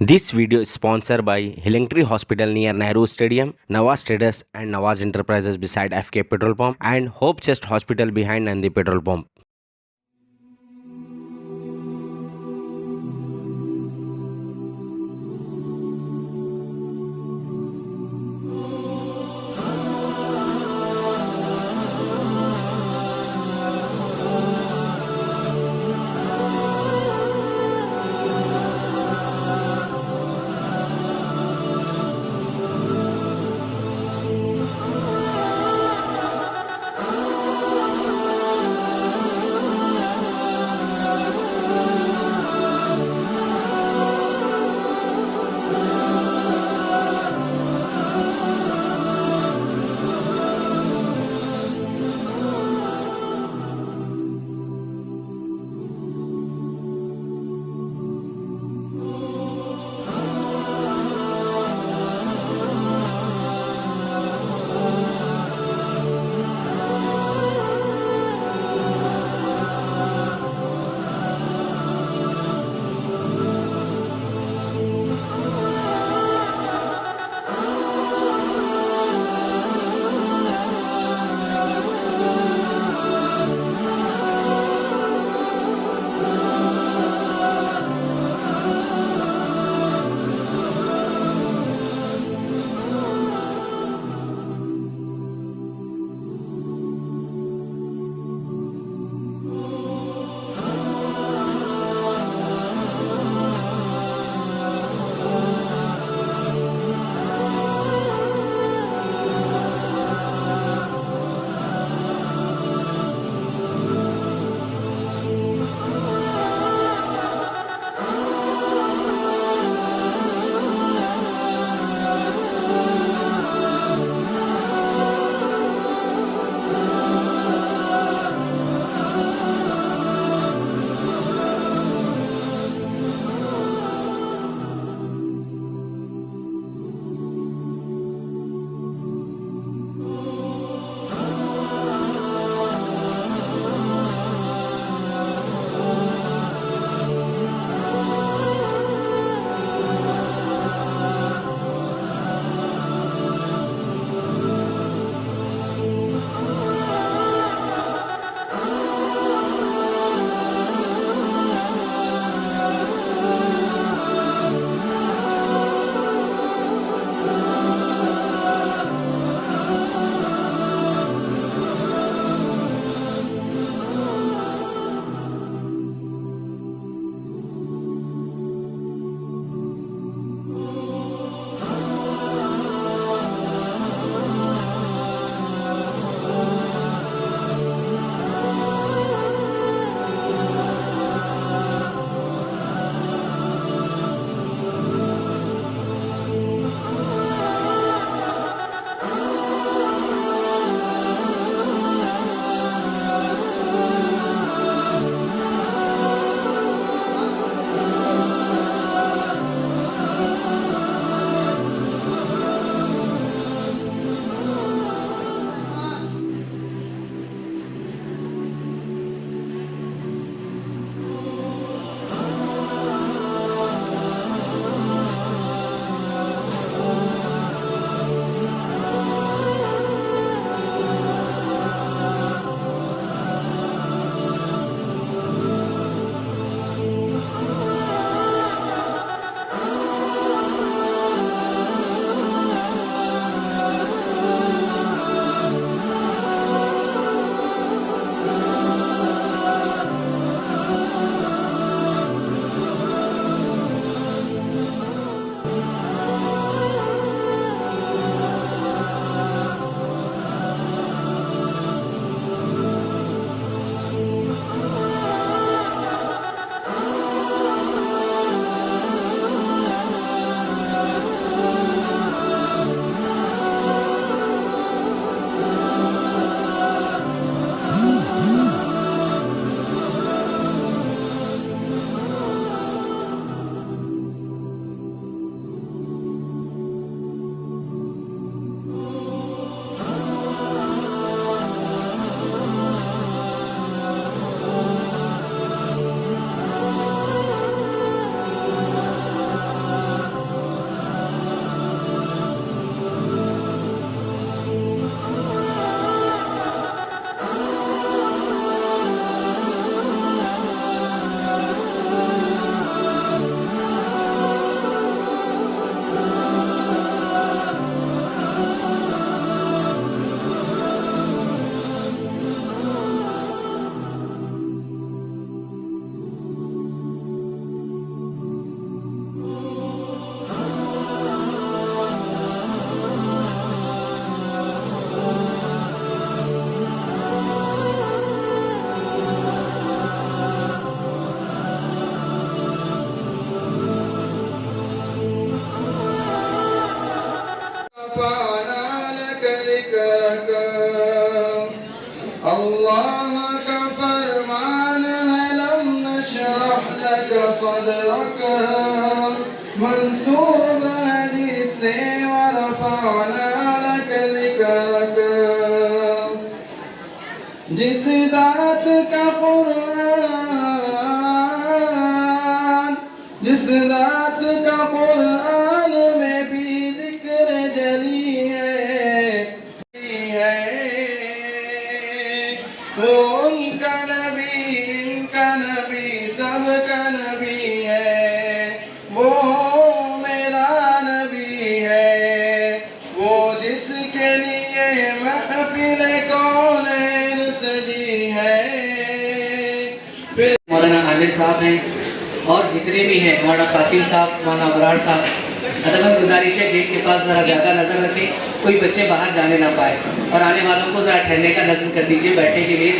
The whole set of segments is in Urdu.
This video is sponsored by Hillingtree Hospital near Nehru Stadium, Nawaz Traders and Nawaz Enterprises beside FK Petrol Pump, and Hope Chest Hospital behind Nandi Petrol Pump. اللہ کا فرمان ہے لم نشرح لك صدرك منسوب ہے جس سے ورفعنا لك ذکرك جس ذات کا قرآن میں بھی ذکر جلی ہے وہ ان کا نبی ان کا نبی سب کا نبی ہے وہ میرا نبی ہے وہ جس کے لیے محفل کونین سجی ہے. مولانا عامر صاحب ہیں اور جتنے بھی ہیں مولانا قاسم صاحب مولانا ابرار صاحب ادباً گزارش ہے گیٹ کے پاس ذرا زیادہ نظر رکھیں کوئی بچے باہر جانے نہ پائے اور آنے والوں کو ذرا ٹھہرنے کا نظم کر دیجیے بیٹھنے کے لیے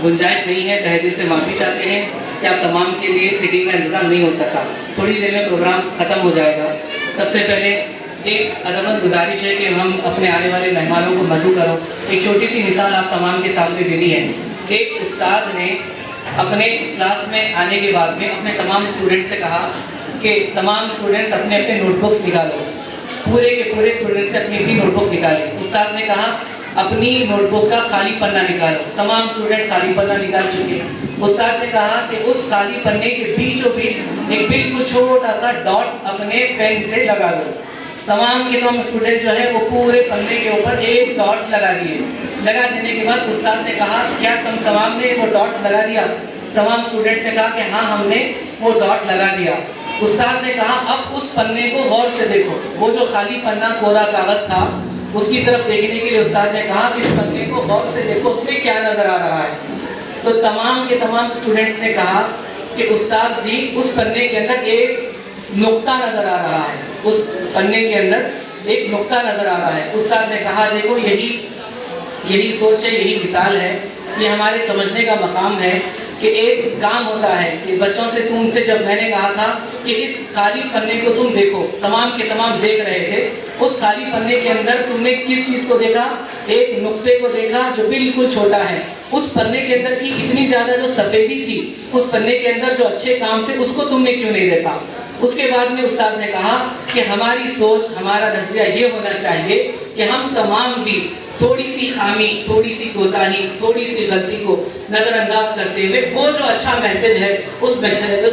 گنجائش نہیں ہے. تہہ دل سے معافی چاہتے ہیں کہ آپ تمام کے لیے سیٹنگ کا انتظام نہیں ہو سکا. تھوڑی دیر میں پروگرام ختم ہو جائے گا. سب سے پہلے ایک ادباً گزارش ہے کہ ہم اپنے آنے والے مہمانوں کو مدعو کرو. ایک چھوٹی سی مثال آپ تمام کے سامنے دینی ہے. ایک استاد نے اپنے کلاس میں آنے کے بعد میں اپنے تمام اسٹوڈنٹ سے کہا کہ تمام اسٹوڈنٹس اپنے اپنے نوٹ بکس نکالو. پورے کے پورے اسٹوڈنٹس نے اپنی اپنی نوٹ بک نکالی. استاد نے کہا اپنی نوٹ بک کا خالی پنہ نکالو. تمام اسٹوڈنٹ خالی پنہ نکال چکے. استاد نے کہا کہ اس خالی پنے کے بیچوں بیچ ایک بالکل چھوٹا سا ڈاٹ اپنے پین سے لگا دو. تمام کے تمام اسٹوڈنٹ جو ہے وہ پورے پنے کے اوپر ایک ڈاٹ لگا دیے. لگا دینے کے بعد استاد نے کہا کیا تم تمام نے وہ ڈاٹس لگا دیا؟ تمام اسٹوڈنٹس نے کہا کہ ہاں ہم نے وہ ڈاٹ لگا دیا. استاد نے کہا اب اس پنے کو غور سے دیکھو. وہ جو خالی پنہ کورا کاغذ تھا اس کی طرف دیکھنے کے لیے استاد نے کہا اس پنے کو غور سے دیکھو اس میں کیا نظر آ رہا ہے. تو تمام کے تمام اسٹوڈنٹس نے کہا کہ استاد جی اس پنے کے اندر ایک نقطہ نظر آ رہا ہے. اس پنے کے اندر ایک نقطہ نظر آ رہا ہے. استاد نے کہا دیکھو یہی سوچ ہے, یہی مثال ہے, یہ ہمارے سمجھنے کا مقام ہے کہ ایک کام ہوتا ہے کہ بچوں سے تم سے جب میں نے کہا تھا کہ اس خالی پنے کو تم دیکھو, تمام کے تمام دیکھ رہے تھے. اس خالی پنے کے اندر تم نے کس چیز کو دیکھا؟ ایک نقطے کو دیکھا جو بالکل چھوٹا ہے. اس پنے کے اندر کی اتنی زیادہ جو سفیدی تھی, اس پنے کے اندر جو اچھے کام تھے, اس کو تم نے کیوں نہیں دیکھا؟ اس کے بعد میں استاد نے کہا کہ ہماری سوچ, ہمارا نظریہ یہ ہونا چاہیے کہ ہم تمام بھی تھوڑی سی خامی, تھوڑی سی کوتاہی, تھوڑی سی غلطی کو نظر انداز کرتے ہوئے وہ جو اچھا میسج ہے اس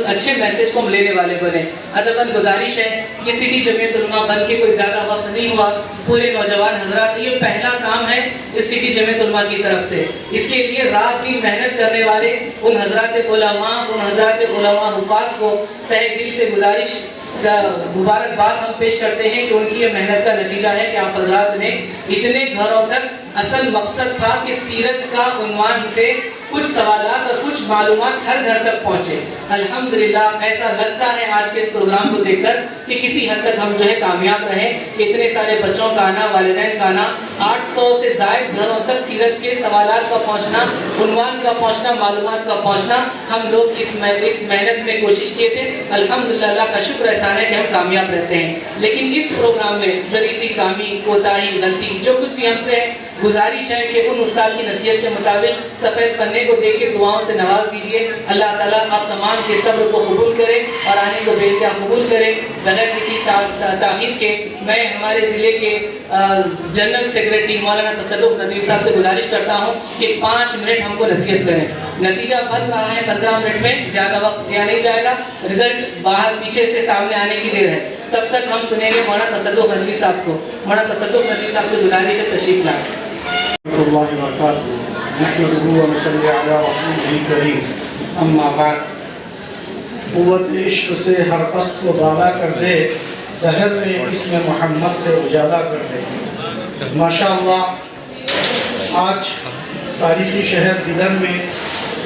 اچھے میسج کو ہم لینے والے بنے. ادباً گزارش ہے کہ سٹی جمعیت علماء بن کے کوئی زیادہ وقت نہیں ہوا. پورے نوجوان حضرات یہ پہلا کام ہے اس سٹی جمعیت علماء کی طرف سے. اس کے لیے رات دن محنت کرنے والے ان حضرات علماء حفاظ کو تہ دل سے گزارش مبارکباد ہم پیش کرتے ہیں کہ ان کی یہ محنت کا نتیجہ ہے کہ آپ حضرات نے اتنے گھروں تک, اصل مقصد تھا کہ سیرت کا عنوان سے کچھ سوالات اور کچھ معلومات ہر گھر تک پہنچے. الحمدللہ ایسا لگتا ہے آج کے اس پروگرام کو دیکھ کر کہ کسی حد تک ہم جو ہے کامیاب رہے کہ اتنے سارے بچوں کا آنا, والدین کا آنا, 800 سے زائد گھروں تک سیرت کے سوالات کا پہنچنا, عنوان کا پہنچنا, معلومات کا پہنچنا, ہم لوگ اس محنت میں کوشش کیے تھے. الحمدللہ اللہ کا شکر احسان ہے کہ ہم کامیاب رہتے ہیں. لیکن اس پروگرام میں ذری سی کامی, کوتاہی, غلطی جو کچھ بھی ہم سے ہے, گزارش ہے کہ ان استاد کی نصیحت کے مطابق سفید پنے کو دیکھ کے دعاؤں سے نواز دیجئے. اللہ تعالیٰ آپ تمام کے صبر کو قبول کرے اور آنے کو بے انتہا قبول کرے. بغیر کسی تاخیر کے میں ہمارے ضلع کے جنرل سیکریٹری مولانا تصدق ندیم صاحب سے گزارش کرتا ہوں کہ 5 منٹ ہم کو نصیحت کریں. نتیجہ بن رہا ہے 15 منٹ میں, زیادہ وقت دیا نہیں جائے گا. رزلٹ باہر پیچھے سے سامنے آنے کی دیر ہے. تب تک ہم سنیں گے مولانا تصدق ندوی صاحب کو. مولانا تصدق ندوی صاحب سے گزارش ہے تشریف لائیں. اللہ وبرکاتہ. نحمدہ و نصلی علی رسولہ الکریم. اما بعد. قوت عشق سے ہر پست کو بالا کر دے, دہر میں اسم محمد سے اجالا کر دے. ماشاءاللہ آج تاریخی شہر بیدر میں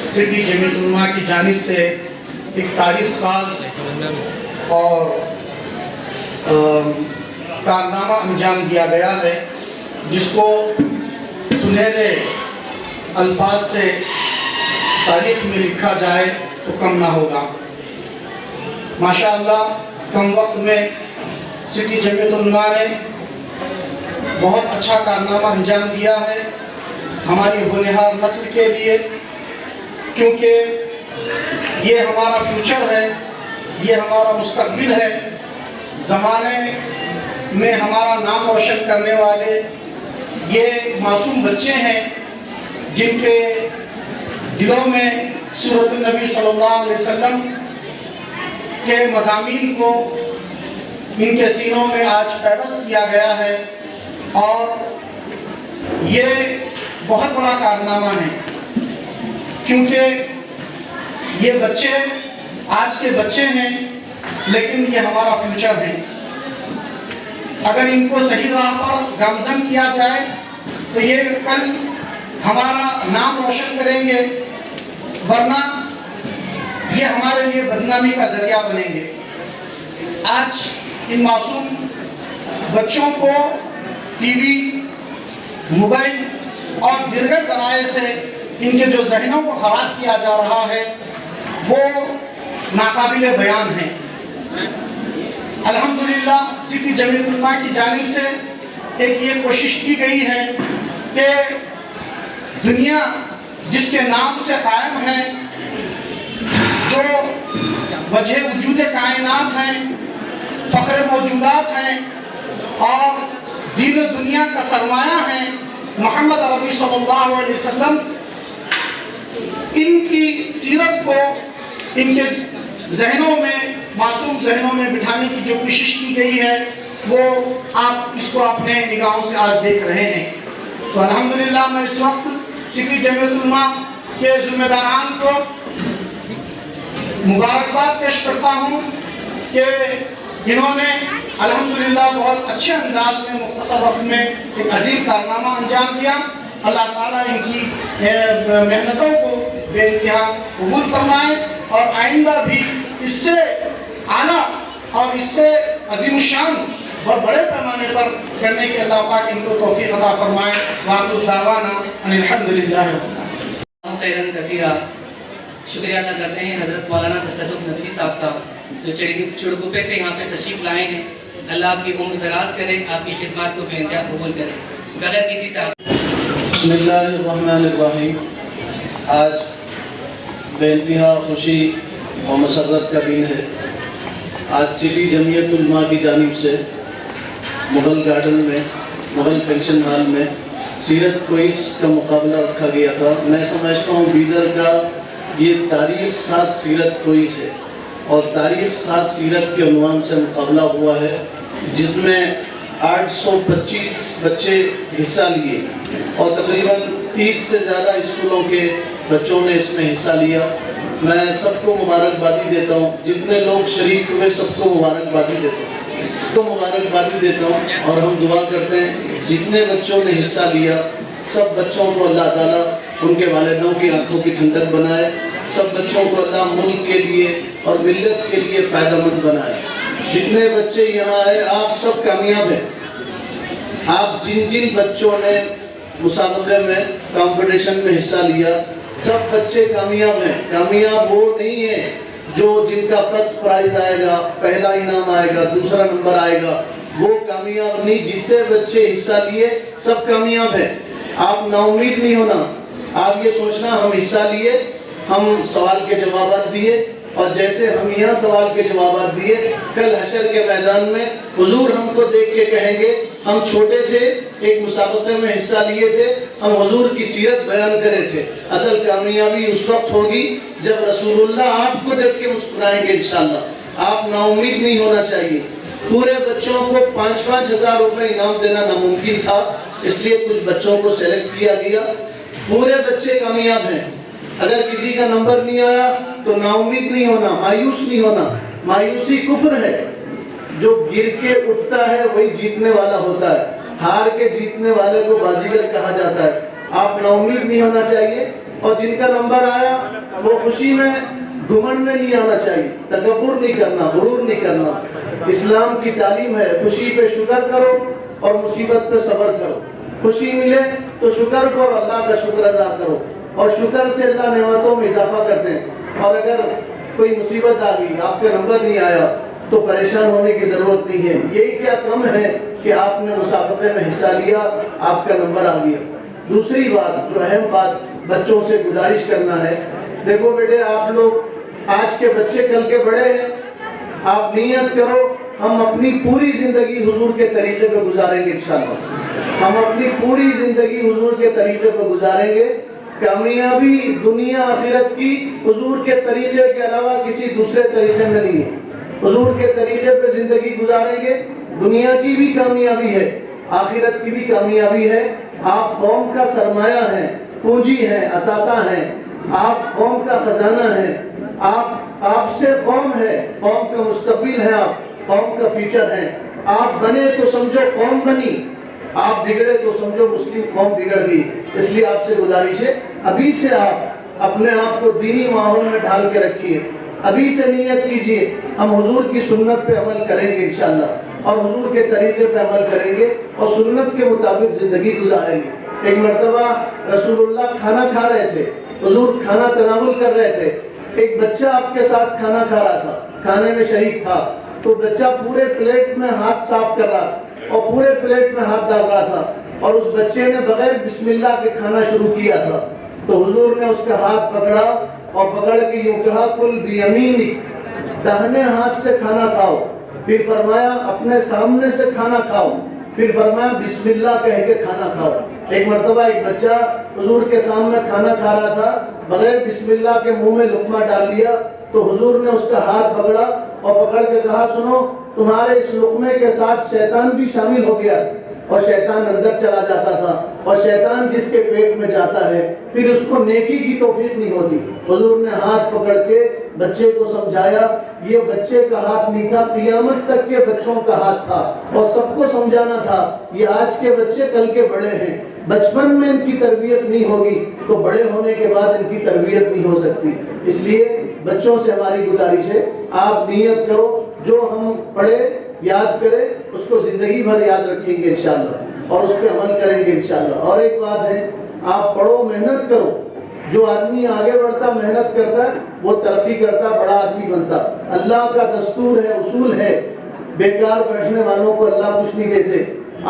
سٹی جمعیت علماء کی جانب سے ایک تاریخ ساز اور کارنامہ انجام دیا گیا ہے جس کو سنہرے الفاظ سے تاریخ میں لکھا جائے تو کم نہ ہوگا. ماشاءاللہ کم وقت میں سٹی جمعیت علماء نے بہت اچھا کارنامہ انجام دیا ہے. ہماری ہونہار نسل کے لیے، کیونکہ یہ ہمارا فیوچر ہے، یہ ہمارا مستقبل ہے۔ زمانے میں ہمارا نام روشن کرنے والے یہ معصوم بچے ہیں جن کے دلوں میں سیرت النبی صلی اللہ علیہ وسلم کے مضامین کو ان کے سینوں میں آج پیوست کیا گیا ہے، اور یہ بہت بڑا کارنامہ ہے، کیونکہ یہ بچے آج کے بچے ہیں لیکن یہ ہمارا فیوچر ہے۔ اگر ان کو صحیح راہ پر گامزن کیا جائے تو یہ کل ہمارا نام روشن کریں گے، ورنہ یہ ہمارے لیے بدنامی کا ذریعہ بنیں گے۔ آج ان معصوم بچوں کو ٹی وی، موبائل اور دیگر ذرائع سے ان کے جو ذہنوں کو خراب کیا جا رہا ہے وہ ناقابل بیان ہے۔ الحمدللہ سٹی جمعیت علماء کی جانب سے ایک یہ کوشش کی گئی ہے کہ دنیا جس کے نام سے قائم ہے، جو وجہ وجود کائنات ہیں، فخر موجودات ہیں اور دین و دنیا کا سرمایہ ہیں، محمد عربی صلی اللہ علیہ وسلم، ان کی سیرت کو ان کے ذہنوں میں، معصوم ذہنوں میں بٹھانے کی جو کوشش کی گئی ہے وہ آپ اس کو اپنے نگاہوں سے آج دیکھ رہے ہیں۔ تو الحمدللہ میں اس وقت سٹی جمعیت علماء کے ذمہ داران کو مبارکباد پیش کرتا ہوں کہ انہوں نے الحمدللہ بہت اچھے انداز میں مختصر وقت میں ایک عظیم کارنامہ انجام دیا۔ اللہ تعالیٰ ان کی محنتوں کو بے انتہا قبول فرمائے اور آئندہ بھی اس سے اعلیٰ اور اس سے عظیم الشان اور بڑے پیمانے پر کرنے کے اللہ پاک ان کو توفیق عطا فرمائے۔ وآخر دعوانا ان الحمدللہ خیراً کثیرہ۔ شکریہ ادا کرتے ہیں حضرت مولانا تصدق ندوی صاحب کا جو چڑگوپے سے یہاں پہ تشریف لائے ہیں۔ اللہ آپ کی عمر دراز کرے، آپ کی خدمات کو بے انتہا قبول کرے۔ بغیر کسی بسم اللہ الرحمن الرحیم۔ آج بے انتہا خوشی و مسرت کا دن ہے۔ آج سٹی جمعیت علماء کی جانب سے مغل گارڈن میں، مغل فنکشن ہال میں سیرت کوئز کا مقابلہ رکھا گیا تھا۔ میں سمجھتا ہوں بیدر کا یہ تاریخ ساز سیرت کوئز ہے، اور تاریخ ساز سیرت کے عنوان سے مقابلہ ہوا ہے، جس میں 825 بچے حصہ لیے اور تقریباً 30 سے زیادہ اسکولوں کے بچوں نے اس میں حصہ لیا۔ میں سب کو مبارکبادی دیتا ہوں، جتنے لوگ شریک ہوئے سب کو مبارکبادی دیتا ہوں اور ہم دعا کرتے ہیں جتنے بچوں نے حصہ لیا سب بچوں کو اللہ تعالیٰ ان کے والدوں کی آنکھوں کی ٹھنڈک بنائے، سب بچوں کو اللہ ملک کے لیے اور ملت کے لیے فائدہ مند بنائے۔ جتنے بچے یہاں آئے آپ سب کامیاب ہیں۔ آپ جن بچوں نے مسابقے میں کمپٹیشن میں حصہ لیا سب بچے کامیاب ہیں۔ کامیاب وہ نہیں ہیں جو جن کا فرسٹ پرائز آئے گا، پہلا انعام آئے گا، دوسرا نمبر آئے گا، وہ کامیاب نہیں۔ جتنے بچے حصہ لیے سب کامیاب ہیں۔ آپ نا امید نہیں ہونا، آپ یہ سوچنا ہم حصہ لیے، ہم سوال کے جوابات دیے، اور جیسے ہم یہاں سوال کے جوابات دیے کل حشر کے میدان میں حضور ہم کو دیکھ کے کہیں گے ہم چھوٹے تھے، ایک مسابقے میں حصہ لیے تھے، ہم حضور کی سیرت بیان کرے تھے۔ اصل کامیابی اس وقت ہوگی جب رسول اللہ آپ کو دیکھ کے مسکرائیں گے انشاءاللہ۔ آپ نا امید نہیں ہونا چاہیے۔ پورے بچوں کو 5-5 ہزار روپے انعام دینا ناممکن تھا، اس لیے کچھ بچوں کو سیلیکٹ کیا گیا۔ پورے بچے کامیاب ہیں۔ اگر کسی کا نمبر نہیں آیا تو نا امید نہیں ہونا، مایوس نہیں ہونا۔ مایوسی کفر ہے۔ جو گر کے اٹھتا ہے وہی جیتنے والا ہوتا ہے، ہار کے جیتنے والے کو بازیگر کہا جاتا ہے۔ آپ نا امید نہیں ہونا چاہیے، اور جن کا نمبر آیا وہ خوشی میں گھمنڈ میں نہیں آنا چاہیے، تکبر نہیں کرنا، غرور نہیں کرنا۔ اسلام کی تعلیم ہے خوشی پہ شکر کرو اور مصیبت پہ صبر کرو۔ خوشی ملے تو شکر کرو، اللہ کا شکر ادا کرو، اور شکر سے اللہ نعمتوں میں اضافہ کرتے ہیں۔ اور اگر کوئی مصیبت آ گئی، آپ کا نمبر نہیں آیا تو پریشان ہونے کی ضرورت نہیں ہے۔ یہی کیا کم ہے کہ آپ نے مسابقے میں حصہ لیا، آپ کا نمبر آ گیا۔ دوسری بات جو اہم بات بچوں سے گزارش کرنا ہے، دیکھو بیٹے آپ لوگ آج کے بچے کل کے بڑے ہیں، آپ نیت کرو ہم اپنی پوری زندگی حضور کے طریقے پہ گزاریں گے انشاءاللہ، ہم اپنی پوری زندگی حضور کے طریقے پہ گزاریں گے، کامیابی دنیا آخرت کی حضور کے طریقے کے علاوہ کسی دوسرے طریقے میں نہیں ہے، حضور کے طریقے پہ زندگی گزاریں گے، دنیا کی بھی کامیابی ہے، آخرت کی بھی کامیابی ہے، آپ قوم کا سرمایہ ہیں، پونجی ہیں، اثاثہ ہیں، آپ قوم کا خزانہ ہیں، آپ سے قوم ہے، قوم کا مستقبل ہے، آپ قوم کا فیوچر ہے، آپ بنے تو سمجھو قوم بنی، آپ بگڑے تو سمجھو مسلم قوم بگڑ گئی، اس لیے آپ سے گزارش ہے ابھی سے آپ اپنے آپ کو دینی ماحول میں ڈھال کے رکھیے، ابھی سے نیت کیجئے ہم حضور کی سنت پہ عمل کریں گے انشاءاللہ، اور حضور کے طریقے پہ عمل کریں گے اور سنت کے مطابق زندگی گزاریں گے۔ ایک مرتبہ رسول اللہ کھانا کھا رہے تھے، حضور کھانا تناول کر رہے تھے، ایک بچہ آپ کے ساتھ کھانا کھا رہا تھا، کھانے میں شریک تھا، تو بچہ پورے پلیٹ میں ہاتھ صاف کر رہا تھا اور پورے پلیٹ میں ہاتھ ڈال رہا تھا، اور اس بچے نے بغیر بسم اللہ کے کھانا شروع کیا تھا، تو حضور نے اس کا ہاتھ پکڑا اور پکڑ کے یوں کہا کل بیمینک، داہنے ہاتھ سے کھانا کھاؤ، پھر فرمایا اپنے سامنے سے کھانا کھاؤ، پھر فرمایا بسم اللہ کہہ کے کھانا کھاؤ۔ ایک مرتبہ ایک بچہ حضور کے سامنے کھانا کھا رہا تھا، بغیر بسم اللہ کے منہ میں لقمہ ڈال دیا، تو حضور نے اس کا ہاتھ پکڑا اور پکڑ کے کہا سنو تمہارے اس لقمے کے ساتھ شیطان بھی شامل ہو گیا، اور شیطان اندر چلا جاتا تھا، اور شیطان جس کے پیٹ میں جاتا ہے پھر اس کو نیکی کی توفیق نہیں ہوتی۔ حضور نے ہاتھ پکڑ کے بچے کو سمجھایا، یہ بچے کا ہاتھ نہیں تھا، قیامت تک کے بچوں کا ہاتھ تھا، اور سب کو سمجھانا تھا یہ آج کے بچے کل کے بڑے ہیں، بچپن میں ان کی تربیت نہیں ہوگی تو بڑے ہونے کے بعد ان کی تربیت نہیں ہو سکتی۔ اس لیے بچوں سے ہماری گزارش ہے آپ نیت کرو، جو ہم پڑھے یاد کرے اس کو زندگی بھر یاد رکھیں گے انشاءاللہ، اور اس پہ عمل کریں گے انشاءاللہ۔ اور ایک بات ہے آپ پڑھو، محنت کرو، جو آدمی آگے بڑھتا محنت کرتا ہے وہ ترقی کرتا، بڑا آدمی بنتا۔ اللہ کا دستور ہے، اصول ہے، بیکار بیٹھنے والوں کو اللہ کچھ نہیں دیتے،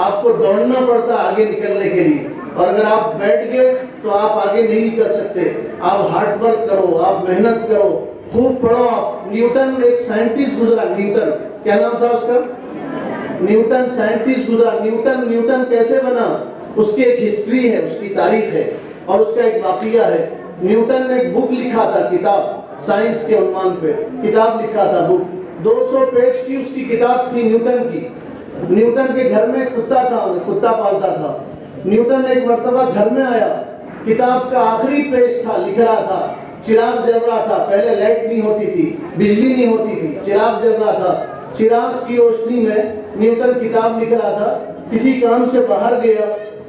آپ کو دوڑنا پڑتا آگے نکلنے کے لیے، اور اگر آپ بیٹھ گئے تو آپ آگے نہیں نکل سکتے۔ آپ ہارڈ ورک کرو، آپ محنت کرو، خوب پڑھو۔ آپ نیوٹن ایک سائنٹسٹ گزرا، نیوٹن کیا نام تھا اس کا؟ نیوٹن سائنٹسٹ گزرا۔ نیوٹن کیسے بنا؟ اس کی ایک ہسٹری ہے، اس کی تاریخ ہے، اور اس کا ایک واقعہ ہے۔ نیوٹن نے ایک بک لکھا تھا، کتاب، سائنس کے عنوان پہ کتاب لکھا تھا، بک 200 پیج کی اس کی کتاب تھی نیوٹن کی۔ نیوٹن کے گھر میں کتا تھا، کتا پالتا تھا۔ نیوٹن ایک مرتبہ گھر میں آیا، کتاب کا آخری پیج تھا، لکھ رہا تھا، چراغ جل رہا تھا، پہلے لائٹ نہیں ہوتی تھی، بجلی نہیں ہوتی تھی، چراغ جل رہا تھا، چراغ کی روشنی میں نیوٹن کتاب لکھ رہا تھا۔ کسی کام سے باہر گیا،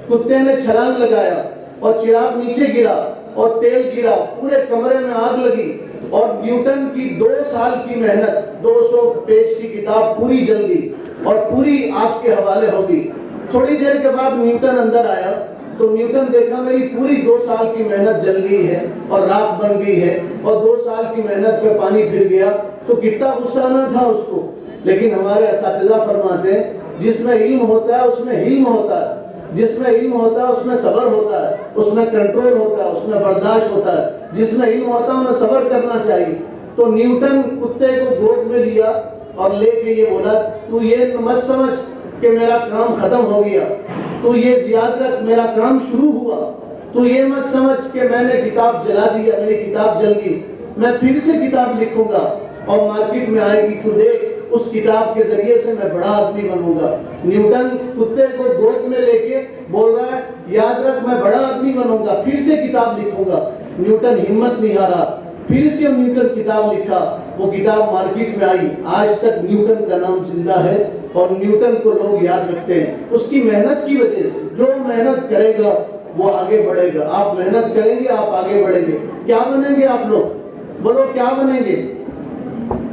کتے نے چھلانگ لگایا اور چراغ نیچے گرا اور تیل گرا، پورے کمرے میں آگ لگی، اور نیوٹن کی 2 سال کی محنت، 200 پیج کی کتاب پوری جل گئی اور پوری آگ کے حوالے ہو گئی۔ تھوڑی دیر کے بعد نیوٹن اندر آیا تو نیوٹن دیکھا میری پوری 2 سال کی محنت جل گئی ہے اور راکھ بن گئی ہے، اور 2 سال کی محنت پہ پانی پھر گیا، تو کتنا غصہ آنا تھا اس کو۔ لیکن ہمارے اساتذہ فرماتے ہیں جس میں علم ہوتا ہے اس میں حلم ہوتا ہے، جس میں علم ہوتا ہے اس میں صبر ہوتا ہے، اس میں کنٹرول ہوتا ہے، اس میں برداشت ہوتا ہے، جس میں علم ہوتا ہے انہیں صبر کرنا چاہیے۔ تو نیوٹن کتے کو گود میں لیا اور لے کے یہ بولا تو یہ مت سمجھ کہ میرا کام ختم ہو گیا، تو یہ یاد رکھ میرا کام شروع ہوا، تو یہ مت سمجھ کہ میں نے کتاب جلا دیا، میری کتاب جل گئی، میں پھر سے کتاب لکھوں گا اور مارکیٹ میں آئے گی، تو دیکھ اس کتاب کے ذریعے سے میں بڑا آدمی بنوں گا۔ نیوٹن کتے کو گود میں لے کے بول رہا ہے یاد رکھ میں بڑا آدمی بنوں گا، پھر سے کتاب لکھوں گا۔ نیوٹن ہمت نہیں ہارا، پھر سے نیوٹن کتاب لکھا، وہ کتاب مارکیٹ میں آئی، آج تک نیوٹن کا نام زندہ ہے اور نیوٹن کو لوگ یاد رکھتے ہیں اس کی محنت کی وجہ سے۔ جو محنت کرے گا وہ آگے بڑھے گا، آپ محنت کریں گے آپ آگے بڑھیں گے۔ کیا بنیں گے آپ لوگ؟ بولو کیا بنیں گے؟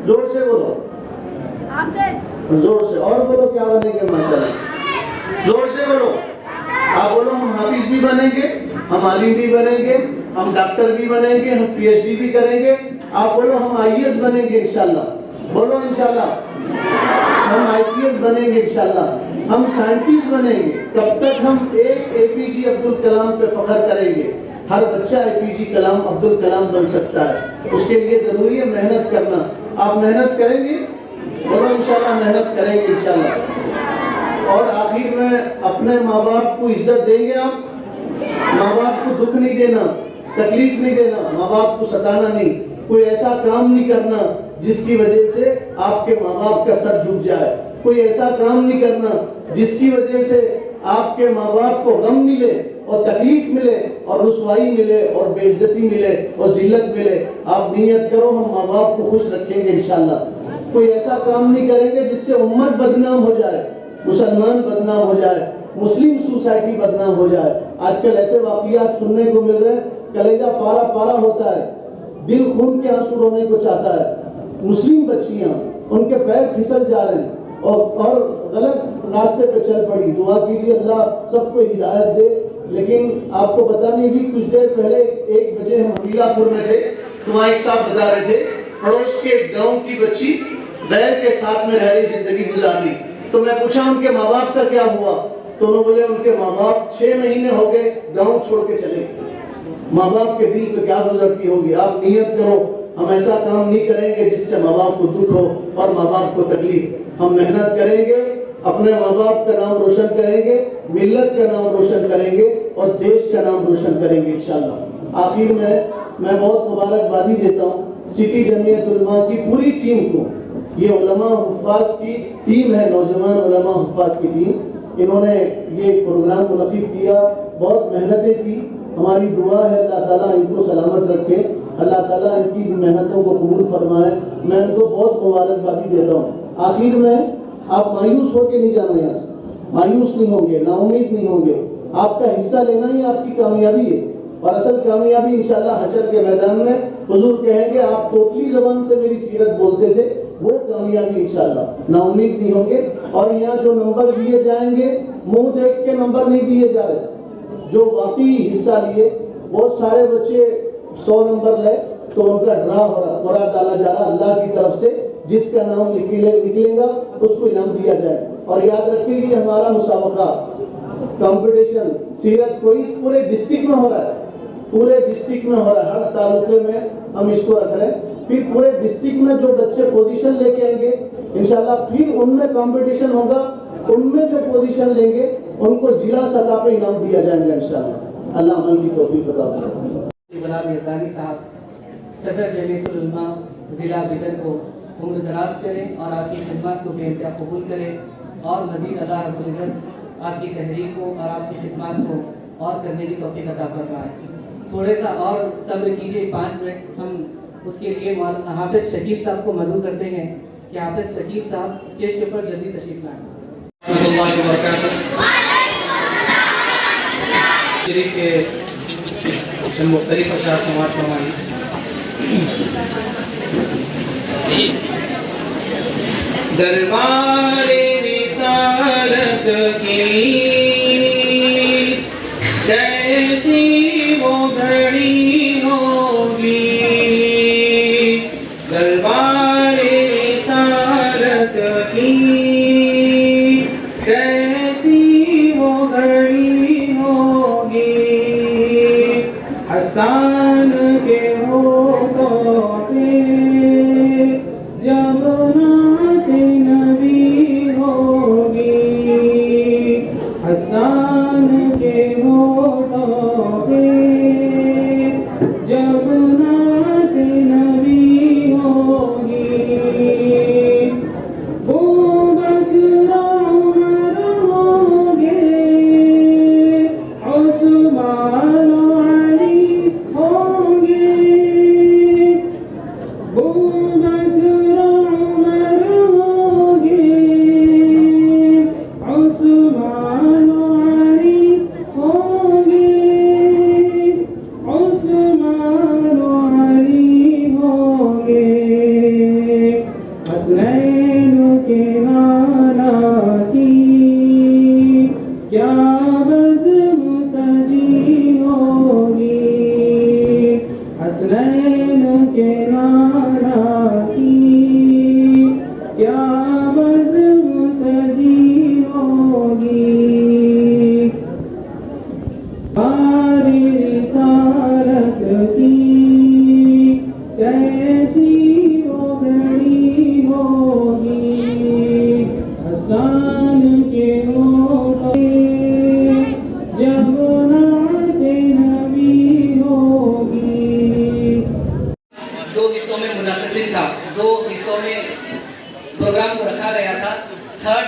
زور سے بولو، زور سے، اور بولو کیا بنیں گے؟ ماشاءاللہ زور سے بولو۔ آپ بولو ہم حافظ بھی بنیں گے، ہم عالم بھی بنیں گے، ہم ڈاکٹر بھی بنیں گے، ہم پی ایچ ڈی بھی کریں گے۔ آپ بولو ہم آئی اے ایس بنیں گے انشاءاللہ، بولو انشاءاللہ ہم آئی پی ایس بنیں گے انشاءاللہ۔ ہم سائنٹسٹ بنیں گے، کب تک ہم ایک APJ عبد الکلام پہ فخر کریں گے؟ ہر بچہ APJ عبد الکلام بن سکتا ہے، اس کے لیے ضروری ہے محنت کرنا۔ آپ محنت کریں گے اور انشاءاللہ محنت کریں گے انشاءاللہ۔ اور آخر میں اپنے ماں باپ کو عزت دیں گے آپ، ماں باپ کو دکھ نہیں دینا، تکلیف نہیں دینا، ماں باپ کو ستانا نہیں، کوئی ایسا کام نہیں کرنا جس کی وجہ سے آپ کے ماں باپ کا سر جھک جائے، کوئی ایسا کام نہیں کرنا جس کی وجہ سے آپ کے ماں باپ کو غم ملے اور تکلیف ملے اور رسوائی ملے اور بے عزتی ملے اور ذلت ملے۔ آپ نیت کرو ہم ماں باپ کو خوش رکھیں گے انشاءاللہ۔ کوئی ایسا کام نہیں کریں گے جس سے امت بدنام ہو جائے، مسلمان بدنام ہو جائے، مسلم سوسائٹی بدنام ہو جائے۔ آج کل ایسے واقعات سننے کو مل رہے ہیں، کلیجہ پارا پارا ہوتا ہے، دل خون کے آنسو رونے کو چاہتا ہے۔ مسلم بچیاں ان کے پیر پھسل جا رہے ہیں اور غلط راستے پہ چل پڑی۔ دعا کیجیے اللہ سب کو ہدایت دے۔ لیکن آپ کو پتہ نہیں، بھی کچھ دیر پہلے 1 بجے ہم حمیلہ پور میں تھے تو وہاں ایک صاحب بتا رہے تھے پڑوس کے گاؤں کی بچی غیر کے ساتھ میں رہ رہی زندگی گزاری، تو میں پوچھا ان کے ماں باپ کا کیا ہوا؟ تو انہوں بولے ان کے ماں باپ 6 مہینے ہو گئے گاؤں چھوڑ کے چلے۔ ماں باپ کے دل پہ کیا گزرتی ہوگی؟ آپ نیت کرو ہم ایسا کام نہیں کریں گے جس سے ماں باپ کو دکھ ہو اور ماں باپ کو تکلیف۔ ہم محنت کریں گے، اپنے ماں باپ کا نام روشن کریں گے، ملت کا نام روشن کریں گے اور دیش کا نام روشن کریں گے انشاءاللہ۔ آخر میں بہت مبارکبادی دیتا ہوں سٹی جمعیت علماء کی پوری ٹیم کو۔ یہ علماء حفاظ کی ٹیم ہے، نوجوان علماء حفاظ کی ٹیم، انہوں نے یہ پروگرام منعقد کیا، بہت محنتیں کی۔ ہماری دعا ہے اللہ تعالیٰ ان کو سلامت رکھے، اللہ تعالیٰ ان کی محنتوں کو قبول فرمائے۔ میں ان کو بہت مبارکبادی دیتا ہوں۔ آخر میں آپ مایوس ہو کے نہیں جانا، یہاں سے مایوس نہیں ہوں گے، نا امید نہیں ہوں گے۔ آپ کا حصہ لینا ہی آپ کی کامیابی ہے، اور اصل کامیابی انشاءاللہ حشر کے میدان میں حضور کہیں گے آپ توتلی زبان سے میری سیرت بولتے تھے، وہ کامیابی انشاءاللہ۔ نا امید نہیں ہوں گے۔ اور یہاں جو نمبر دیے جائیں گے منہ دیکھ کے نمبر نہیں دیے جا رہے، جو واقعی حصہ لیے بہت سارے بچے 100 نمبر لے تو ان کا ڈرا ڈالا جا رہا اللہ کی طرف سے، جس کا نام نکلے گا اس کو انعام دیا جائے۔ اور یاد رکھیے کہ ہمارا مسابقہ کمپٹیشن سیرت کوئی پورے ڈسٹرکٹ میں ہو رہا ہے، پورے ڈسٹرکٹ میں ہو رہا ہے، ہر تعلقے میں ہم اس کو رکھ رہے ہیں۔ پھر پورے ڈسٹرکٹ میں جو بچے پوزیشن لے کے آئیں گے انشاءاللہ پھر ان میں کمپٹیشن ہوگا، ان میں جو پوزیشن لیں گے ان کو ضلع سطح پہ انعام دیا جائیں گے انشاءاللہ۔ اللہ عمل کی توفیق عطا فرمائے۔ غلام یزدانی صاحب صدر جمعیت العلماء ضلع بدر کو عمر دراز کریں اور آپ کی خدمات کو بے انتہا قبول کریں، اور مزید اللہ رب العزت آپ کی تحریک کو اور آپ کی خدمات کو اور کرنے کی توفیق عطا فرمائے۔ تھوڑے سا اور صبر کیجیے، 5 منٹ ہم اس کے لیے حافظ شکیب صاحب کو مدعو کرتے ہیں کہ حافظ شکیب صاحب اسٹیج کے اوپر جلدی تشریف لائیں۔ رحمۃ اللہ وبرکاتہ۔ شریف کے چند مختلف اشعار سماعت فرمائیے۔ دربار رسالت کی کیسی وہ گھڑی ہوگی، دربار رسالت کی کیسی وہ گھڑی ہوگی، حسان کے ہونٹوں پہ جب نعت نبی ہوگی، حسان کے ہونٹوں پہ جب نعت نبی ہوگی، بکر عمر ہوں گے، عثمان و علی ہوں گے، بکر عمر ہوں گے، عثمان و علی ہوں گے، عثمان و علی ہوں گے، حسنین کے نانا کی کیا بزم سجی ہوگی، حسنین کے نانا کی کیا بزم سجی ہوگی، 3rd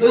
2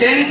10th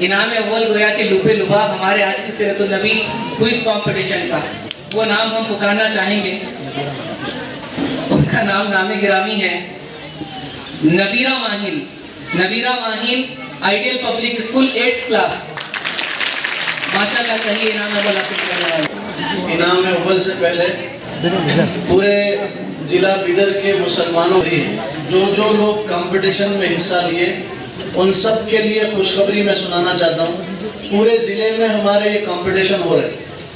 انعام اول گویا کہ لبے لباب ہمارے آج کی سیرت النبی کوئز کمپٹیشن کا، وہ نام ہم پکارنا چاہیں گے. ان کا نام گرامی ہے Nabeera Maheen. Nabeera Maheen ideal public school 8th class. ماشاءاللہ کہیے انعام اول حاصل کرنے والے. انعام اول سے پہلے پورے ضلع بیدر کے مسلمانوں جو لوگ کمپٹیشن میں حصہ لیے ان سب کے لیے خوشخبری میں سنانا چاہتا ہوں. پورے ضلع میں ہمارے یہ کمپٹیشن ہو رہے،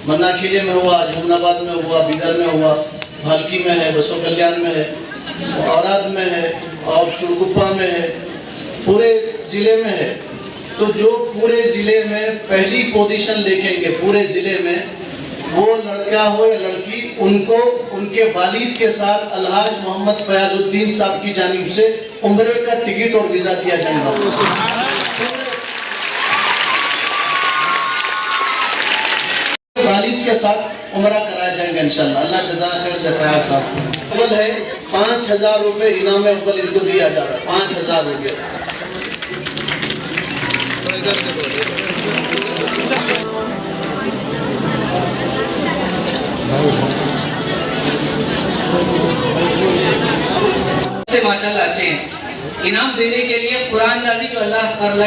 مناکھیلے میں ہوا، جمن آباد میں ہوا، بیدر میں ہوا، بھالکی میں ہے، بسو کلیان میں ہے، اوراد میں ہے اور چڑگپا میں ہے، پورے ضلع میں ہے. تو جو پورے ضلع میں پہلی پوزیشن لے کے گے پورے ضلع میں، وہ لڑکا ہو یا لڑکی، ان کو ان کے والد کے ساتھ الحاج محمد فیاض الدین صاحب کی جانب سے عمرے کا ٹکٹ اور ویزا دیا جائے گا. والد کے ساتھ عمرہ کرائے جائیں گے انشاءاللہ. اللہ جزائے خیر دے فیاض صاحب. اول ہے 5000 روپے انعام اول ان کو دیا جا رہا ہے. 5000 روپے. ماشاءاللہ اچھے ہیں. انعام دینے کے لیے قرآن نازی جو اللہ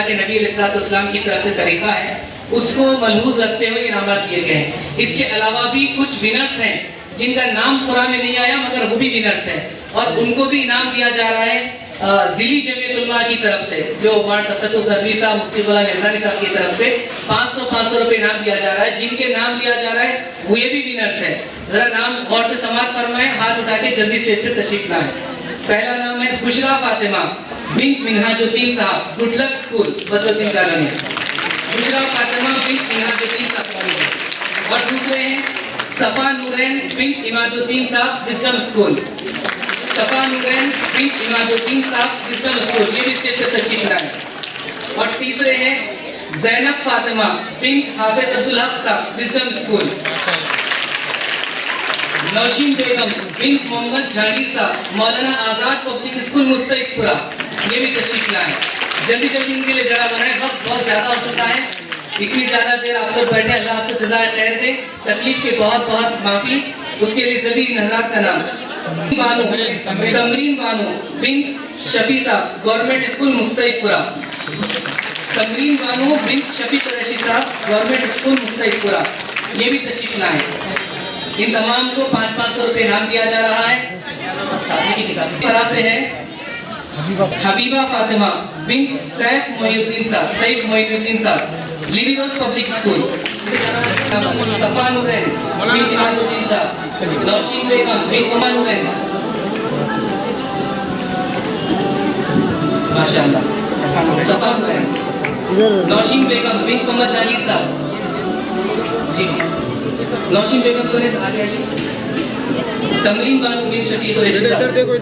کے نبی علیہ السلام کی طرف سے طریقہ ہے اس کو ملحوظ رکھتے ہوئے انعامات دیے گئے ہیں. اس کے علاوہ بھی کچھ ونرز ہیں جن کا نام قرآن میں نہیں آیا مگر وہ بھی ونرز ہیں اور ان کو بھی انعام دیا جا رہا ہے ضلعی جمعیت علماء کی طرف سے، جو مولانا تصدق ندوی صاحب، مفتی غلام مرزانی صاحب کی طرف سے 500 روپے انعام دیا جا رہا ہے. جن کے نام لیا جا رہا ہے وہ یہ بھی ونرز ہیں. ذرا نام غور سے سماعت فرمائیں، ہاتھ اٹھا کے جلدی اسٹیج پہ تشریف لائیں. پہلا نام ہے بشرا فاطمہ بنت منہاج الدین صاحب، گڈ لک اسکول، بدر سنگھ کالونی. بشرا فاطمہ بنت منہاج الدین صاحب. اور دوسرے ہیں صفا نورین بنت عماد الدین صاحب، وزڈم اسکول. صفا نورین بنت عماد الدین صاحب، وزڈم اسکول. یہ بھی اسٹیج پہ تشریف لائیں. اور تیسرے ہیں زینب فاطمہ بنت حافظ عبدالحق صاحب، وزڈم اسکول. نوشین بیگم بنت محمد جہانگیر صاحب، مولانا آزاد پبلک اسکول مستعد پورہ. یہ بھی تشریف لائیں. جلدی ان کے لیے جگہ بنائیں، وقت بہت زیادہ ہو چکا ہے. اتنی زیادہ دیر آپ لوگ بیٹھے، اللہ آپ کو جزائے خیر دے. تکلیف کے بہت معافی. اس کے لیے جلدی ان حضرات کا نام تمرین بانو بنت شفیع صاحب، گورنمنٹ اسکول مستعد پورہ. تمرین بانو بنت شفیع قریشی صاحب، گورنمنٹ اسکول مستعد پورہ. یہ بھی تشریف لائیں. ان تمام کو 500 روپے انعام دیا جا رہا ہے. طرح سے ہے حبیبہ فاطمہ بنت سیف محی الدین صاحب، لیوی روز پبلک اسکول. صفا نورین بنت عماد الدین صاحب، نوشین بیگم بنت صفا نورین. ماشاءاللہ صفا نورین. نوشین بیگم بنت محمد جہانگیر صاحب. جی نوشین بیگم کو نے آگے آئیے. تمرین بانو بنت شفیع قریشی صاحب. ادھر دیکھو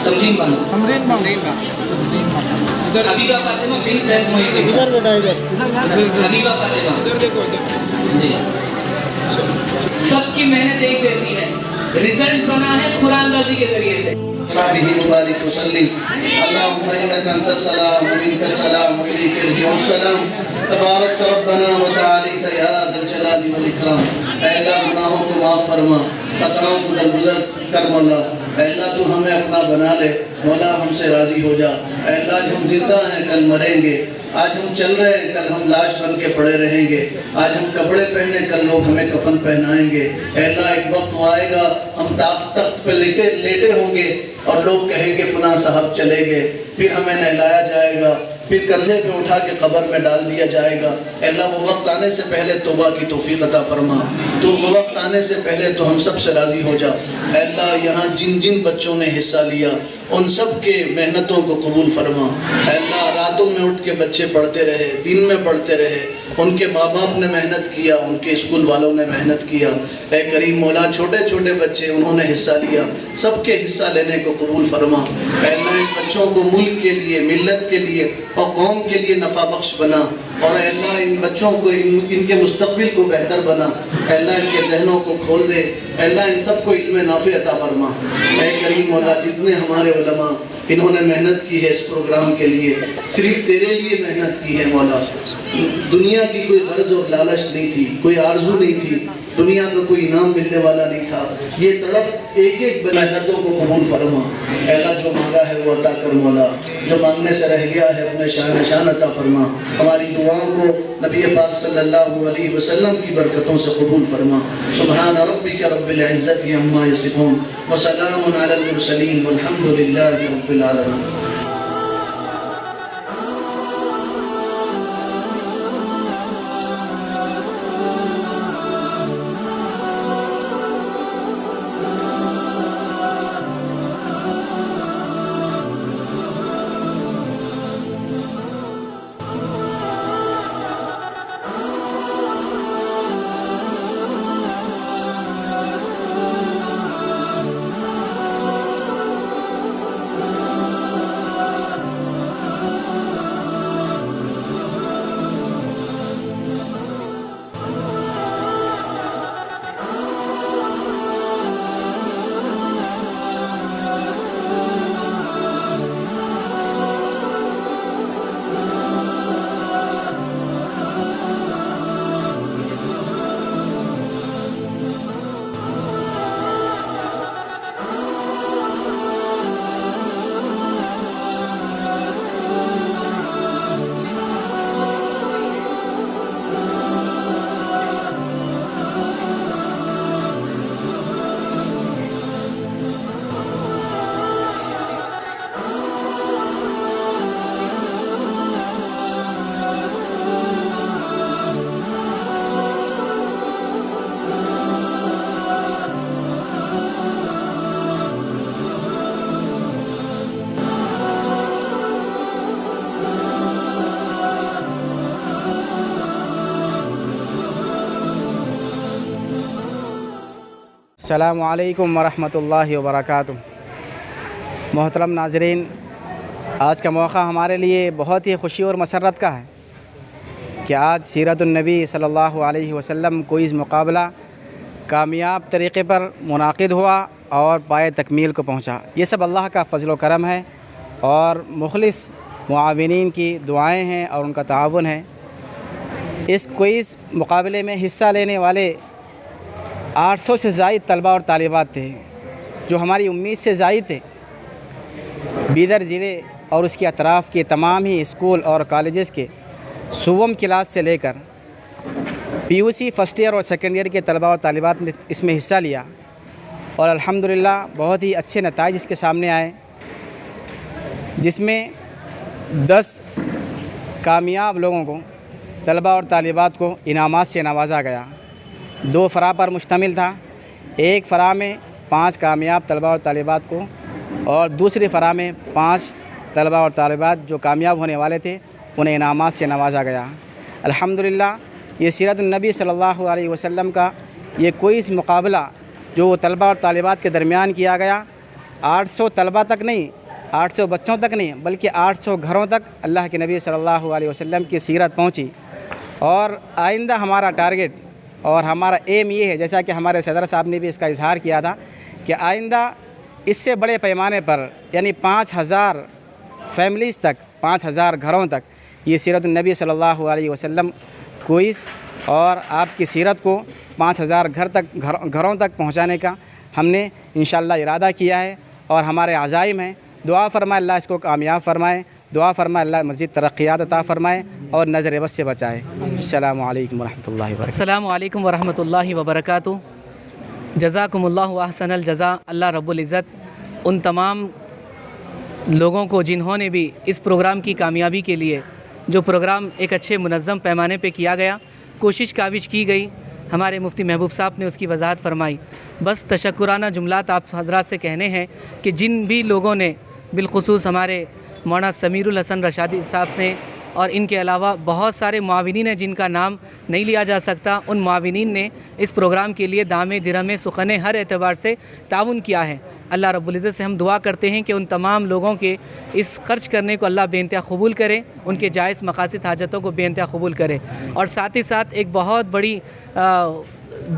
تمرین بانو. حبیبہ فاطمہ بنت سیف محی الدین. حبیبہ فاطمہ. جی سب کی محنت ایک جیسی ہے، رزلٹ بنا ہے قرآن نازی کے ذریعے سے. صحابہ مبارک وسلم. اللہم انک انت السلام و منک السلام و الیک یرجع السلام. تبارک ربنا و تعالیت یا ذا الجلال والاکرام. اے اللہ گناہوں کو معاف فرما، خطاؤں کو درگزر کر مولا. اے اللہ تو ہمیں اپنا بنا لے مولا، ہم سے راضی ہو جا. اے اللہ آج ہم زندہ ہیں کل مریں گے، آج ہم چل رہے ہیں کل ہم لاش بن کے پڑے رہیں گے، آج ہم کپڑے پہنے کل لوگ ہمیں کفن پہنائیں گے. اے اللہ ایک وقت وہ آئے گا ہم تخت پہ لیٹے ہوں گے اور لوگ کہیں گے فلاں صاحب چلے گئے، پھر ہمیں نہلایا جائے گا، پھر کندھے پہ اٹھا کے قبر میں ڈال دیا جائے گا. اے اللہ وہ وقت آنے سے پہلے توبہ کی توفیق عطا فرما. تو وہ وقت آنے سے پہلے تو ہم سب سے راضی ہو جا. اے اللہ یہاں جن بچوں نے حصہ لیا ان سب کے محنتوں کو قبول فرما. اے اللہ راتوں میں اٹھ کے بچے پڑھتے رہے، دن میں پڑھتے رہے، ان کے ماں باپ نے محنت کیا، ان کے اسکول والوں نے محنت کیا. اے کریم مولا چھوٹے بچے انہوں نے حصہ لیا، سب کے حصہ لینے کو قبول فرما. اے اللہ ان بچوں کو ملک کے لیے، ملت کے لیے اور قوم کے لیے نفع بخش بنا. اور اے اللہ ان بچوں کو ان کے مستقبل کو بہتر بنا، اے اللہ ان کے ذہنوں کو کھول دے، اے اللہ ان سب کو علم نافع عطا فرما۔ اے کریم مولا جتنے ہمارے علماء انہوں نے محنت کی ہے اس پروگرام کے لیے، صرف تیرے لیے محنت کی ہے مولا، دنیا کی کوئی غرض اور لالچ نہیں تھی، کوئی آرزو نہیں تھی، دنیا کا کوئی انعام ملنے والا نہیں تھا، یہ تڑپ ایک ایک محنتوں کو قبول فرما۔ اے اللہ جو مانگا ہے وہ عطا کر مولا، جو مانگنے سے رہ گیا ہے اپنے شان عطا فرما، ہماری دعاؤں کو نبی پاک صلی اللہ علیہ وسلم کی برکتوں سے قبول فرما۔ سبحان ربک رب العزت عما یصفون وسلام علی المرسلین والحمد للہ رب العالمین۔ السلام علیکم ورحمۃ اللہ وبرکاتہ۔ محترم ناظرین، آج کا موقع ہمارے لیے بہت ہی خوشی اور مسرت کا ہے کہ آج سیرت النبی صلی اللہ علیہ وسلم کوئز مقابلہ کامیاب طریقے پر منعقد ہوا اور پائے تکمیل کو پہنچا۔ یہ سب اللہ کا فضل و کرم ہے اور مخلص معاونین کی دعائیں ہیں اور ان کا تعاون ہے۔ اس کوئز مقابلے میں حصہ لینے والے 800 سے زائد طلباء اور طالبات تھے، جو ہماری امید سے زائد تھے۔ بیدر ضلع اور اس کے اطراف کے تمام ہی اسکول اور کالجز کے سوم کلاس سے لے کر PUC فرسٹ ایئر اور سیکنڈ ایئر کے طلباء اور طالبات نے اس میں حصہ لیا اور الحمدللہ بہت ہی اچھے نتائج اس کے سامنے آئے، جس میں 10 کامیاب لوگوں کو، طلباء اور طالبات کو انعامات سے نوازا گیا۔ 2 فرا پر مشتمل تھا، ایک فرا میں 5 کامیاب طلباء اور طالبات کو اور دوسری فرا میں 5 طلباء اور طالبات جو کامیاب ہونے والے تھے انہیں انعامات سے نوازا گیا۔ الحمدللہ یہ سیرت النبی صلی اللہ علیہ وسلم کا یہ کوئز مقابلہ جو طلباء اور طالبات کے درمیان کیا گیا، 800 طلباء تک نہیں، 800 بچوں تک نہیں، بلکہ 800 گھروں تک اللہ کے نبی صلی اللہ علیہ وسلم کی سیرت پہنچی۔ اور آئندہ ہمارا ٹارگٹ اور ہمارا ایم یہ ہے، جیسا کہ ہمارے صدر صاحب نے بھی اس کا اظہار کیا تھا، کہ آئندہ اس سے بڑے پیمانے پر یعنی 5000 فیملیز تک، 5000 گھروں تک یہ سیرت النبی صلی اللہ علیہ وسلم کوئز اور آپ کی سیرت کو 5000 گھروں تک پہنچانے کا ہم نے انشاءاللہ ارادہ کیا ہے اور ہمارے عزائم ہیں۔ دعا فرمائے اللہ اس کو کامیاب فرمائے، دعا فرمائے اللہ مزید ترقیات عطا فرمائے اور نظر بد سے بچائے۔ السلام علیکم ورحمۃ اللہ وبرکاتہ۔ السلام علیکم ورحمۃ اللہ وبرکاتہ۔ جزاکم اللہ احسن الجزا۔ اللہ رب العزت ان تمام لوگوں کو جنہوں نے بھی اس پروگرام کی کامیابی کے لیے، جو پروگرام ایک اچھے منظم پیمانے پہ کیا گیا، کوشش کاوش کی گئی، ہمارے مفتی محبوب صاحب نے اس کی وضاحت فرمائی۔ بس تشکرانہ جملات آپ حضرات سے کہنے ہیں کہ جن بھی لوگوں نے، بالخصوص ہمارے مولانا سمیر الحسن رشادی صاحب نے اور ان کے علاوہ بہت سارے معاونین ہیں جن کا نام نہیں لیا جا سکتا. ان معاونین نے اس پروگرام کے لیے دامے درہمے سخنے ہر اعتبار سے تعاون کیا ہے. اللہ رب العزت سے ہم دعا کرتے ہیں کہ ان تمام لوگوں کے اس خرچ کرنے کو اللہ بے انتہا قبول کرے, ان کے جائز مقاصد حاجتوں کو بے انتہا قبول کرے. اور ساتھ ہی ساتھ ایک بہت بڑی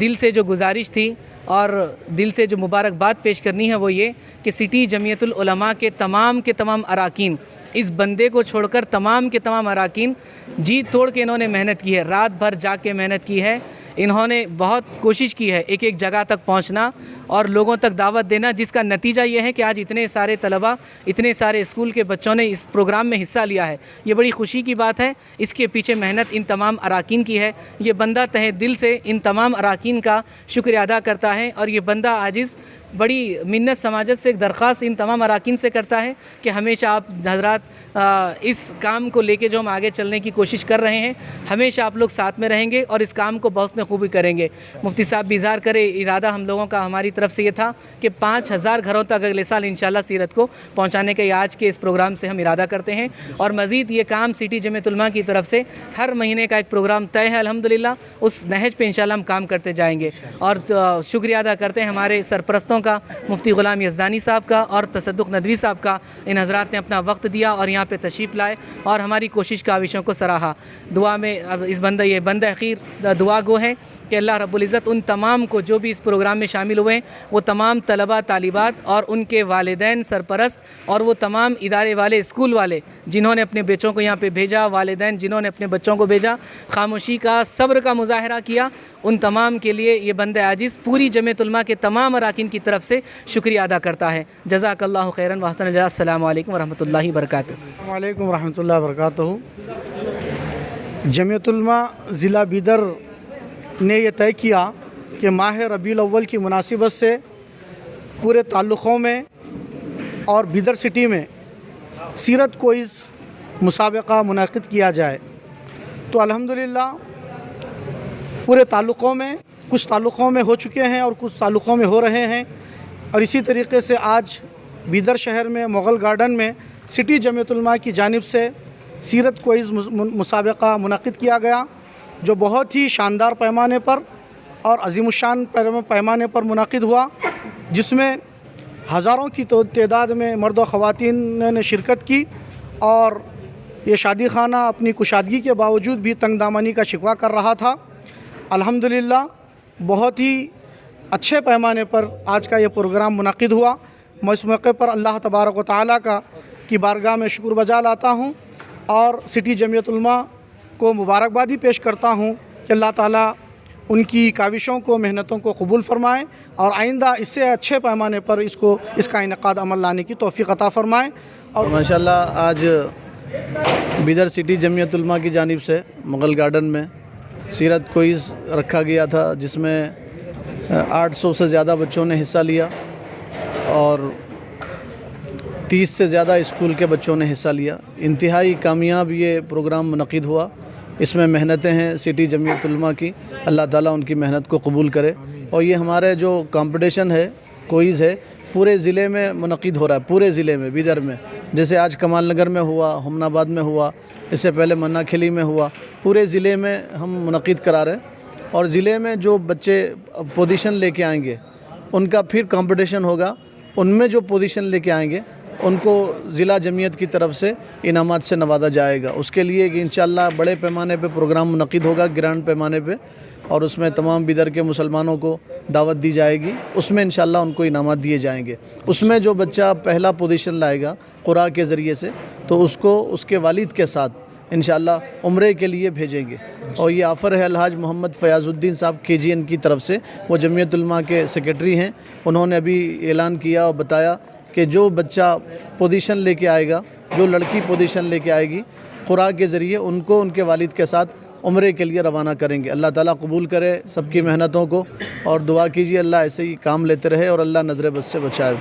دل سے جو گزارش تھی اور دل سے جو مبارکباد پیش کرنی ہے وہ یہ کہ سٹی جمعیت العلماء کے تمام اراکین, اس بندے کو چھوڑ کر تمام کے تمام اراکین جی توڑ کے انہوں نے محنت کی ہے, رات بھر جاگ کے محنت کی ہے. انہوں نے بہت کوشش کی ہے ایک جگہ تک پہنچنا اور لوگوں تک دعوت دینا, جس کا نتیجہ یہ ہے کہ آج اتنے سارے طلباء, اتنے سارے اسکول کے بچوں نے اس پروگرام میں حصہ لیا ہے. یہ بڑی خوشی کی بات ہے. اس کے پیچھے محنت ان تمام اراکین کی ہے. یہ بندہ تہہ دل سے ان تمام اراکین کا شکریہ ادا کرتا ہے, اور یہ بندہ عاجز بڑی منت سماجت سے ایک درخواست ان تمام اراکین سے کرتا ہے کہ ہمیشہ آپ حضرات اس کام کو لے کے جو ہم آگے چلنے کی کوشش کر رہے ہیں, ہمیشہ آپ لوگ ساتھ میں رہیں گے اور اس کام کو بحسن خوبی کریں گے. مفتی صاحب بھی اظہار کرے, ارادہ ہم لوگوں کا ہماری طرف سے یہ تھا کہ 5000 گھروں تک اگلے سال انشاءاللہ سیرت کو پہنچانے کا آج کے اس پروگرام سے ہم ارادہ کرتے ہیں. اور مزید یہ کام سٹی جمعیت علماء کی طرف سے ہر مہینے کا ایک پروگرام طے ہے الحمدللہ, اس نہج پہ انشاءاللہ ہم کام کرتے جائیں گے. اور شکریہ ادا کرتے ہیں ہمارے سرپرستوں کا, مفتی غلام یزدانی صاحب کا اور تصدق ندوی صاحب کا. ان حضرات نے اپنا وقت دیا اور یہاں پہ تشریف لائے اور ہماری کوشش کاوشوں کو سراہا. دعا میں اب اس بندہ اخیر دعا گو ہے کہ اللہ رب العزت ان تمام کو جو بھی اس پروگرام میں شامل ہوئے ہیں, وہ تمام طلباء طالبات اور ان کے والدین سرپرست اور وہ تمام ادارے والے اسکول والے جنہوں نے اپنے بچوں کو یہاں پہ بھیجا, والدین جنہوں نے اپنے بچوں کو بھیجا, خاموشی کا صبر کا مظاہرہ کیا, ان تمام کے لیے یہ بندہ عاجز پوری جمعیت علماء کے تمام اراکین کی طرف سے شکریہ ادا کرتا ہے. جزاک اللہ خیراً واحسن الجزاء. السلام علیکم ورحمۃ اللہ وبرکاتہ. السلام علیکم ورحمۃ اللہ وبرکاتہ. جمعیت علماء ضلع بیدر نے یہ طے کیا کہ ماہ ربیع الاول کی مناسبت سے پورے تعلقوں میں اور بیدر سٹی میں سیرت کوئز مسابقہ منعقد کیا جائے. تو الحمدللہ پورے تعلقوں میں, کچھ تعلقوں میں ہو چکے ہیں اور کچھ تعلقوں میں ہو رہے ہیں. اور اسی طریقے سے آج بیدر شہر میں مغل گارڈن میں سٹی جمعیت علماء کی جانب سے سیرت کوئز مسابقہ منعقد کیا گیا, جو بہت ہی شاندار پیمانے پر اور عظیم الشان پیمانے پر منعقد ہوا, جس میں ہزاروں کی تعداد میں مرد و خواتین نے شرکت کی. اور یہ شادی خانہ اپنی کشادگی کے باوجود بھی تنگ دامانی کا شکوہ کر رہا تھا. الحمدللہ بہت ہی اچھے پیمانے پر آج کا یہ پروگرام منعقد ہوا. میں اس موقع پر اللہ تبارک و تعالیٰ کی بارگاہ میں شکر بجا لاتا ہوں اور سٹی جمعیت علماء کو مبارکبادی پیش کرتا ہوں کہ اللہ تعالیٰ ان کی کاوشوں کو, محنتوں کو قبول فرمائے اور آئندہ اس سے اچھے پیمانے پر اس کا انعقاد عمل لانے کی توفیق عطا فرمائے. اور ماشاءاللہ آج بیدر سٹی جمعیت علماء کی جانب سے مغل گارڈن میں سیرت کوئز رکھا گیا تھا, جس میں 800 سے زیادہ بچوں نے حصہ لیا اور 30 سے زیادہ اسکول کے بچوں نے حصہ لیا. انتہائی کامیاب یہ پروگرام منعقد ہوا. اس میں محنتیں ہیں سٹی جمعیت علماء کی, اللہ تعالیٰ ان کی محنت کو قبول کرے. اور یہ ہمارے جو کمپٹیشن ہے, کوئز ہے, پورے ضلع میں منعقد ہو رہا ہے, پورے ضلع میں بیدر میں. جیسے آج کمال نگر میں ہوا, ہمن آباد میں ہوا, اس سے پہلے منا کھلی میں ہوا. پورے ضلع میں ہم منعقد کرا رہے ہیں. اور ضلع میں جو بچے پوزیشن لے کے آئیں گے ان کا پھر کمپٹیشن ہوگا. ان میں جو پوزیشن لے کے آئیں گے ان کو ضلع جمعیت کی طرف سے انعامات سے نوازا جائے گا. اس کے لیے کہ انشاءاللہ بڑے پیمانے پہ پروگرام منعقد ہوگا, گرانڈ پیمانے پہ, اور اس میں تمام بیدر کے مسلمانوں کو دعوت دی جائے گی. اس میں انشاءاللہ ان کو انعامات دیے جائیں گے. اس میں جو بچہ پہلا پوزیشن لائے گا قرآ کے ذریعے سے, تو اس کو اس کے والد کے ساتھ انشاءاللہ عمرے کے لیے بھیجیں گے. اور یہ آفر ہے الحاج محمد فیاض الدین صاحب KGN کی طرف سے, وہ جمعیت علماء کے سیکرٹری ہیں. انہوں نے ابھی اعلان کیا اور بتایا کہ جو بچہ پوزیشن لے کے آئے گا, جو لڑکی پوزیشن لے کے آئے گی, قرآ کے ذریعے ان کو ان کے والد کے ساتھ عمرے کے لیے روانہ کریں گے. اللہ تعالیٰ قبول کرے سب کی محنتوں کو, اور دعا کیجیے اللہ ایسے ہی کام لیتے رہے اور اللہ نظر بد سے بچائے.